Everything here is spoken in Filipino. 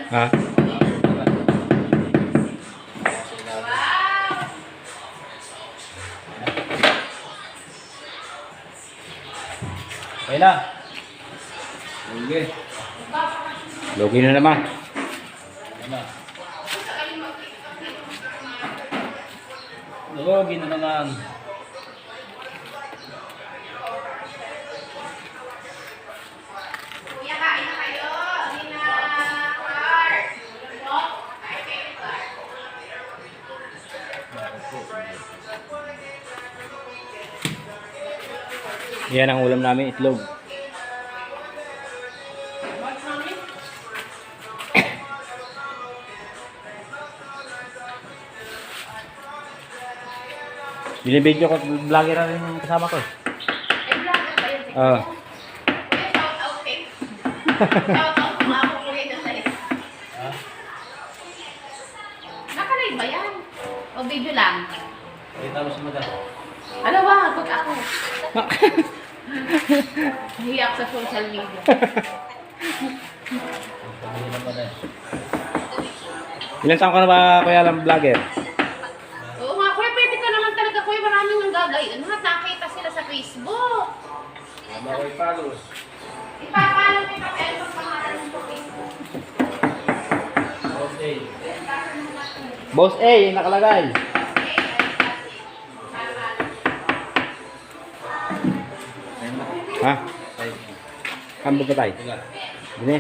Ha? Okay na. Okay. Logi na naman. Logi na naman. Yan ang ulam namin, itlog. Binibidyo ko, vlogger na rin yung kasama ko. Eh, vlogger ba yun? Oo. Kuya, shout out eh. Shout out kung ako kuya na sa isa. Nakalive ba yan? O video lang? Kita mo sa mata. Ano ba? Pag ako. Hiyak sa social media. Sabihin naman eh. Ilan taon ka na ba, kuya lang vlogger? Oo nga, kuya, pwede ka naman talaga, kuya. Maraming nang gagay. Ano, nakita sila sa Facebook. Tama ko i-follows. Ipapalo kita kaya sa pangalan mo sa Facebook. Okay. Boss A, nakalagay. Ha? Kambog ka tayo. Tiga. Dini.